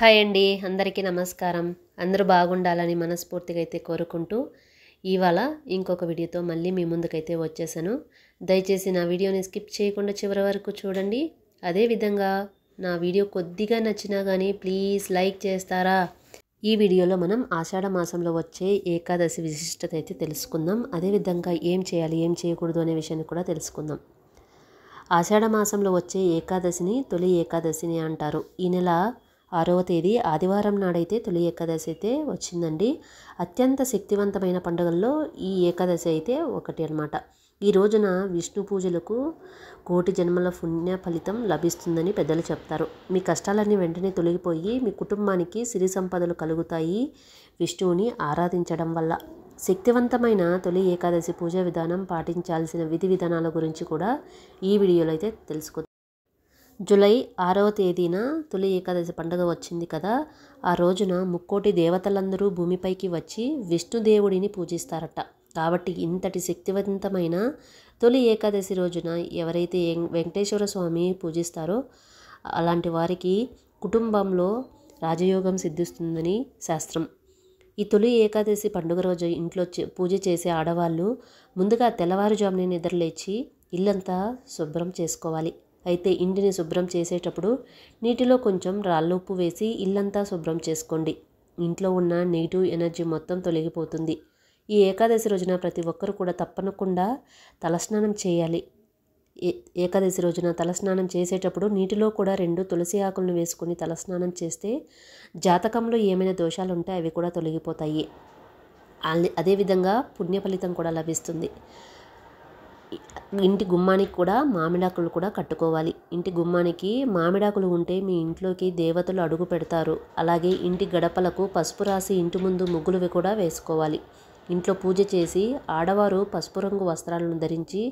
Hi అండి, అందరికీ నమస్కారం. అందరూ బాగుండాలని మనస్ఫూర్తిగా అయితే కోరుకుంటూ ఇవాళ ఇంకొక వీడియోతో మళ్ళీ మీ ముందుకైతే వచ్చేసాను. దయచేసి నా వీడియోని స్కిప్ చేయకుండా చివరి వరకు చూడండి. అదేవిధంగా నా వీడియో కొద్దిగా నచ్చినా కానీ ప్లీజ్ లైక్ చేస్తారా? ఈ వీడియోలో మనం ఆషాఢ మాసంలో వచ్చే ఏకాదశి విశిష్టత అయితే తెలుసుకుందాం. అదేవిధంగా ఏం చేయాలి, ఏం చేయకూడదు అనే విషయాన్ని కూడా తెలుసుకుందాం. ఆషాఢ మాసంలో వచ్చే ఏకాదశిని తొలి ఏకాదశిని అంటారు. ఈ నెల 6వ తేదీ ఆదివారం నాడైతే తొలి ఏకాదశి అయితే వచ్చిందండి. అత్యంత శక్తివంతమైన పండుగల్లో ఈ ఏకాదశి అయితే ఒకటి అన్నమాట. ఈ రోజున విష్ణు పూజలకు కోటి జన్మల పుణ్య ఫలితం లభిస్తుందని పెద్దలు చెప్తారు. మీ కష్టాలన్నీ వెంటనే తొలగిపోయి మీ కుటుంబానికి సిరి సంపదలు కలుగుతాయి విష్ణువుని ఆరాధించడం వల్ల. శక్తివంతమైన తొలి ఏకాదశి పూజా విధానం పాటించాల్సిన విధి విధానాల గురించి కూడా ఈ వీడియోలో అయితే తెలుసుకుందాం. జూలై 6వ తేదీన తొలి ఏకాదశి పండుగ వచ్చింది కదా. ఆ రోజున ముక్కోటి దేవతలందరూ భూమిపైకి వచ్చి విష్ణుదేవుడిని పూజిస్తారట. కాబట్టి ఇంతటి శక్తివంతమైన తొలి ఏకాదశి రోజున ఎవరైతే వెంకటేశ్వర స్వామి పూజిస్తారో అలాంటి వారికి కుటుంబంలో రాజయోగం సిద్ధిస్తుందని శాస్త్రం. ఈ తొలి ఏకాదశి పండుగ రోజు ఇంట్లో పూజ చేసే ఆడవాళ్ళు ముందుగా తెల్లవారుజామునే నిద్రలేచి ఇల్లంతా శుభ్రం చేసుకోవాలి. అయితే ఇంటిని శుభ్రం చేసేటప్పుడు నీటిలో కొంచెం రాళ్ళుప్పు వేసి ఇల్లంతా శుభ్రం చేసుకోండి. ఇంట్లో ఉన్న నెగిటివ్ ఎనర్జీ మొత్తం తొలగిపోతుంది. ఈ ఏకాదశి రోజున ప్రతి ఒక్కరు కూడా తప్పకుండా తలస్నానం చేయాలి. ఏకాదశి రోజున తలస్నానం చేసేటప్పుడు నీటిలో కూడా 2 తులసి ఆకులను వేసుకొని తలస్నానం చేస్తే జాతకంలో ఏమైనా దోషాలు ఉంటే అవి కూడా తొలగిపోతాయి. అదేవిధంగా పుణ్య ఫలితం కూడా లభిస్తుంది. ఇంటి గుమ్మానికి కూడా మామిడాకులు కూడా కట్టుకోవాలి. ఇంటి గుమ్మానికి మామిడాకులు ఉంటే మీ ఇంట్లోకి దేవతలు అడుగు పెడతారు. అలాగే ఇంటి గడపలకు పసుపు రాసి ఇంటి ముందు ముగ్గులు కూడా వేసుకోవాలి. ఇంట్లో పూజ చేసి ఆడవారు పసుపు రంగు వస్త్రాలను ధరించి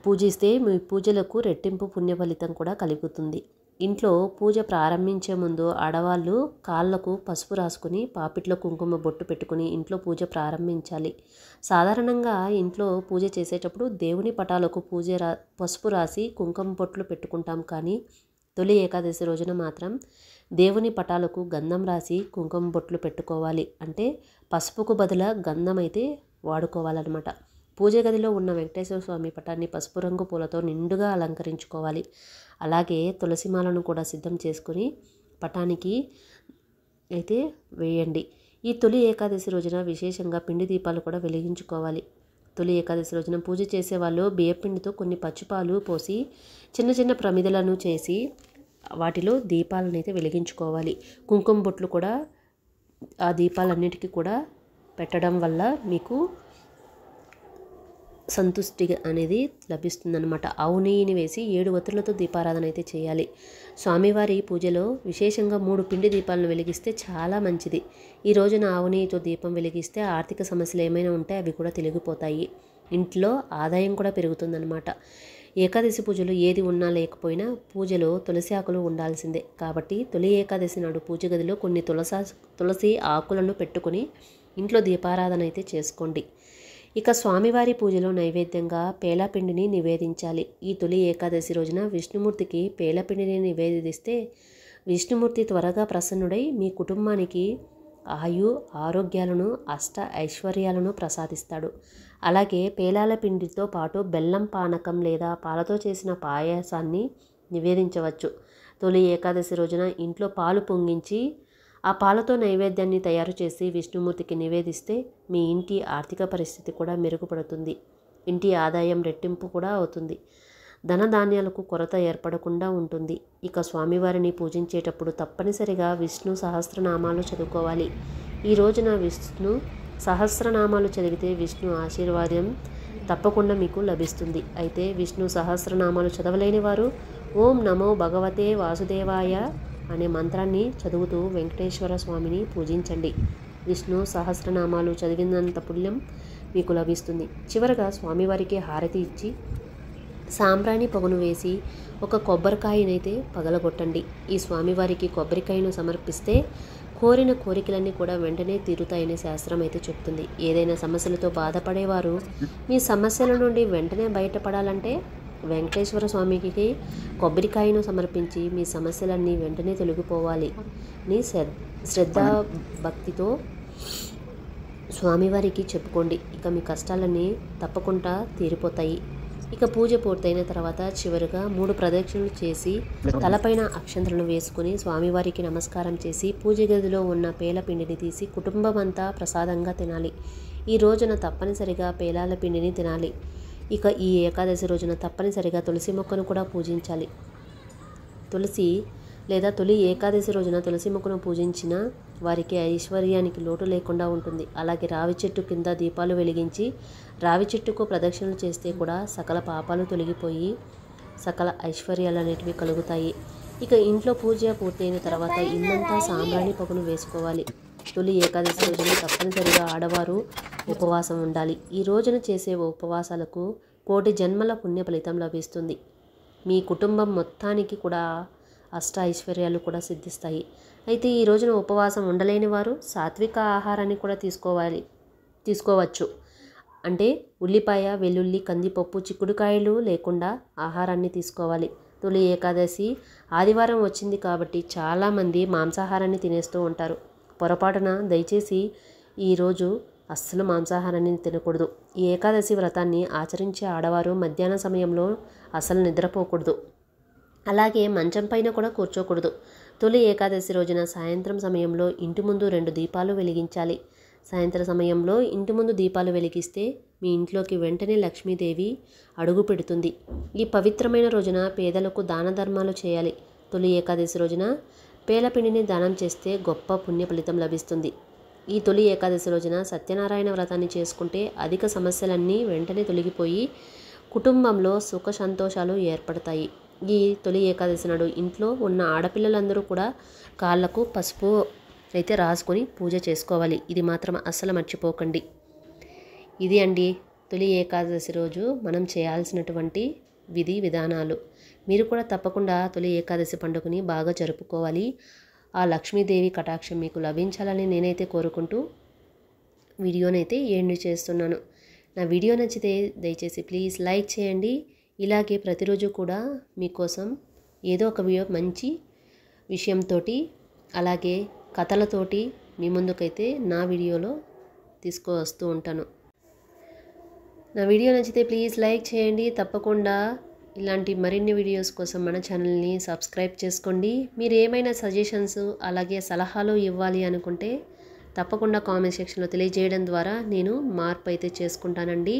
పూజిస్తే మీ పూజలకు రెట్టింపు పుణ్య ఫలితం కూడా కలుగుతుంది. ఇంట్లో పూజ ప్రారంభించే ముందు ఆడవాళ్ళు కాళ్ళకు పసుపు రాసుకుని పాపిట్లో కుంకుమ బొట్టు పెట్టుకుని ఇంట్లో పూజ ప్రారంభించాలి. సాధారణంగా ఇంట్లో పూజ చేసేటప్పుడు దేవుని పటాలకు పసుపు రాసి కుంకుమ బొట్లు పెట్టుకుంటాం. కానీ తొలి ఏకాదశి రోజున మాత్రం దేవుని పటాలకు గంధం రాసి కుంకుమ బొట్లు పెట్టుకోవాలి. అంటే పసుపుకు బదులు గంధం అయితే వాడుకోవాలన్నమాట. పూజ గదిలో ఉన్న వెంకటేశ్వర స్వామి పటాన్ని పసుపు రంగు పూలతో నిండుగా అలంకరించుకోవాలి. అలాగే తులసిమాలను కూడా సిద్ధం చేసుకుని పటానికి అయితే వేయండి. ఈ తొలి ఏకాదశి రోజున విశేషంగా పిండి దీపాలు కూడా వెలిగించుకోవాలి. తొలి ఏకాదశి రోజున పూజ చేసేవాళ్ళు బియ్యపిండితో కొన్ని పచ్చిపాలు పోసి చిన్న చిన్న ప్రమిదలను చేసి వాటిలో దీపాలను అయితే వెలిగించుకోవాలి. కుంకుమ బొట్లు కూడా ఆ దీపాలన్నిటికీ కూడా పెట్టడం వల్ల మీకు సంతుష్టి అనేది లభిస్తుందన్నమాట. ఆవు నెయ్యిని వేసి 7 ఒత్తులతో దీపారాధన అయితే చేయాలి. స్వామివారి పూజలో విశేషంగా 3 పిండి దీపాలను వెలిగిస్తే చాలా మంచిది. ఈ రోజున ఆవు నెయ్యితో దీపం వెలిగిస్తే ఆర్థిక సమస్యలు ఏమైనా ఉంటే అవి కూడా తొలగిపోతాయి. ఇంట్లో ఆదాయం కూడా పెరుగుతుందన్నమాట. ఏకాదశి పూజలు ఏది ఉన్నా లేకపోయినా పూజలో తులసి ఆకులు ఉండాల్సిందే. కాబట్టి తొలి ఏకాదశి నాడు పూజ గదిలో కొన్ని తులసి ఆకులను పెట్టుకుని ఇంట్లో దీపారాధన అయితే చేసుకోండి. ఇక స్వామివారి పూజలో నైవేద్యంగా పేలాపిండిని నివేదించాలి. ఈ తొలి ఏకాదశి రోజున విష్ణుమూర్తికి పేలాపిండిని నివేదిస్తే విష్ణుమూర్తి త్వరగా ప్రసన్నుడై మీ కుటుంబానికి ఆయు ఆరోగ్యాలను అష్ట ఐశ్వర్యాలను ప్రసాదిస్తాడు. అలాగే పేలాల పిండితో పాటు బెల్లం పానకం లేదా పాలతో చేసిన పాయసాన్ని నివేదించవచ్చు. తొలి ఏకాదశి రోజున ఇంట్లో పాలు పొంగించి ఆ పాలతో నైవేద్యాన్ని తయారు చేసి విష్ణుమూర్తికి నివేదిస్తే మీ ఇంటి ఆర్థిక పరిస్థితి కూడా మెరుగుపడుతుంది. ఇంటి ఆదాయం రెట్టింపు కూడా అవుతుంది. ధనధాన్యాలకు కొరత ఏర్పడకుండా ఉంటుంది. ఇక స్వామివారిని పూజించేటప్పుడు తప్పనిసరిగా విష్ణు సహస్రనామాలు చదువుకోవాలి. ఈ రోజున విష్ణు సహస్రనామాలు చదివితే విష్ణు ఆశీర్వాదం తప్పకుండా మీకు లభిస్తుంది. అయితే విష్ణు సహస్రనామాలు చదవలేని వారు ఓం నమో భగవతే వాసుదేవాయ అనే మంత్రాన్ని చదువుతూ వెంకటేశ్వర స్వామిని పూజించండి. విష్ణు సహస్రనామాలు చదివినంత పుణ్యం మీకు లభిస్తుంది. చివరగా స్వామివారికి హారతి ఇచ్చి సాంబ్రాణి పొగను వేసి ఒక కొబ్బరికాయనైతే పగలగొట్టండి. ఈ స్వామివారికి కొబ్బరికాయను సమర్పిస్తే కోరిన కోరికలన్నీ కూడా వెంటనే తీరుతాయనే శాస్త్రం అయితే చెప్తుంది. ఏదైనా సమస్యలతో బాధపడేవారు మీ సమస్యల నుండి వెంటనే బయటపడాలంటే వెంకటేశ్వర స్వామికి కొబ్బరికాయను సమర్పించి మీ సమస్యలన్నీ వెంటనే తొలగిపోవాలి ని శ్రద్ధ భక్తితో స్వామివారికి చెప్పుకోండి. ఇక మీ కష్టాలన్నీ తప్పకుండా తీరిపోతాయి. ఇక పూజ పూర్తయిన తర్వాత చివరిగా 3 ప్రదక్షిణలు చేసి తలపైన అక్షంతలను వేసుకుని స్వామివారికి నమస్కారం చేసి పూజ గదిలో ఉన్న పేల పిండిని తీసి కుటుంబం అంతా ప్రసాదంగా తినాలి. ఈ రోజున తప్పనిసరిగా పేలాల పిండిని తినాలి. ఇక ఈ ఏకాదశి రోజున తప్పనిసరిగా తులసి మొక్కను కూడా పూజించాలి. తొలి ఏకాదశి రోజున తులసి మొక్కను పూజించిన వారికి ఐశ్వర్యానికి లోటు లేకుండా ఉంటుంది. అలాగే రావి చెట్టు కింద దీపాలు వెలిగించి రావి చెట్టుకు ప్రదక్షిణలు చేస్తే కూడా సకల పాపాలు తొలగిపోయి సకల ఐశ్వర్యాలు అనేటివి కలుగుతాయి. ఇక ఇంట్లో పూజ పూర్తయిన తర్వాత ఇల్లంతా సాంబ్రాణి పొగను వేసుకోవాలి. తొలి ఏకాదశి రోజున తప్పనిసరిగా ఆడవారు ఉపవాసం ఉండాలి. ఈ రోజున చేసే ఉపవాసాలకు 1,000,000 జన్మల పుణ్య ఫలితం లభిస్తుంది. మీ కుటుంబం మొత్తానికి కూడా అష్ట ఐశ్వర్యాలు కూడా సిద్ధిస్తాయి. అయితే ఈ రోజున ఉపవాసం ఉండలేని వారు సాత్విక ఆహారాన్ని కూడా తీసుకోవచ్చు. అంటే ఉల్లిపాయ, వెల్లుల్లి, కందిపప్పు, చిక్కుడుకాయలు లేకుండా ఆహారాన్ని తీసుకోవాలి. తొలి ఏకాదశి ఆదివారం వచ్చింది కాబట్టి చాలామంది మాంసాహారాన్ని తినేస్తూ ఉంటారు. పొరపాటున దయచేసి ఈరోజు అస్సలు మాంసాహారాన్ని తినకూడదు. ఈ ఏకాదశి వ్రతాన్ని ఆచరించే ఆడవారు మధ్యాహ్న సమయంలో అసలు నిద్రపోకూడదు. అలాగే మంచం పైన కూడా కూర్చోకూడదు. తొలి ఏకాదశి రోజున సాయంత్రం సమయంలో ఇంటి ముందు 2 దీపాలు వెలిగించాలి. సాయంత్రం సమయంలో ఇంటి ముందు దీపాలు వెలిగిస్తే మీ ఇంట్లోకి వెంటనే లక్ష్మీదేవి అడుగు పెడుతుంది. ఈ పవిత్రమైన రోజున పేదలకు దాన ధర్మాలు చేయాలి. తొలి ఏకాదశి రోజున పేలపిండిని దానం చేస్తే గొప్ప పుణ్య ఫలితం లభిస్తుంది. ఈ తొలి ఏకాదశి రోజున సత్యనారాయణ వ్రతాన్ని చేసుకుంటే అధిక సమస్యలన్నీ వెంటనే తొలగిపోయి కుటుంబంలో సుఖ సంతోషాలు ఏర్పడతాయి. ఈ తొలి ఏకాదశి నాడు ఇంట్లో ఉన్న ఆడపిల్లలందరూ కూడా కాళ్ళకు పసుపు అయితే రాసుకొని పూజ చేసుకోవాలి. ఇది మాత్రం అస్సలు మర్చిపోకండి. ఇది అండి తొలి ఏకాదశి రోజు మనం చేయాల్సినటువంటి విధి విధానాలు. మీరు కూడా తప్పకుండా తొలి ఏకాదశి పండుగని బాగా జరుపుకోవాలి. ఆ లక్ష్మీదేవి కటాక్షం మీకు లభించాలని నేనైతే కోరుకుంటూ వీడియోనైతే ఎండ్ చేస్తున్నాను. నా వీడియో నచ్చితే దయచేసి ప్లీజ్ లైక్ చేయండి. ఇలాగే ప్రతిరోజు కూడా మీకోసం ఏదో ఒక మంచి విషయంతో అలాగే కథలతోటి మీ ముందుకైతే నా వీడియోలో తీసుకువస్తూ ఉంటాను. నా వీడియో నచ్చితే ప్లీజ్ లైక్ చేయండి. తప్పకుండా ఇలాంటి మరిన్ని వీడియోస్ కోసం మన ఛానల్ని సబ్స్క్రైబ్ చేసుకోండి. మీరు ఏమైనా సజెషన్స్ అలాగే సలహాలు ఇవ్వాలి అనుకుంటే తప్పకుండా కామెంట్ సెక్షన్లో తెలియజేయడం ద్వారా నేను మార్పు అయితే చేసుకుంటానండి.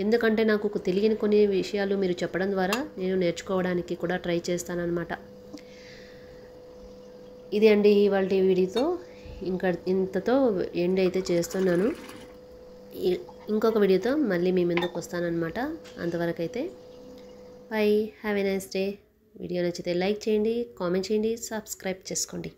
ఎందుకంటే నాకు తెలియని కొన్ని విషయాలు మీరు చెప్పడం ద్వారా నేను నేర్చుకోవడానికి కూడా ట్రై చేస్తానన్నమాట. ఇది అండి ఇవాళ వీడియోతో ఇంతతో ఎండ్ అయితే చేస్తున్నాను. ఇంకొక వీడియోతో మళ్ళీ మీ ముందుకు వస్తానన్నమాట. అంతవరకు అయితే by, have a nice day. Video నచ్చితే లైక్ చేయండి, కామెంట్ చేయండి, సబ్స్క్రైబ్ చేసుకోండి.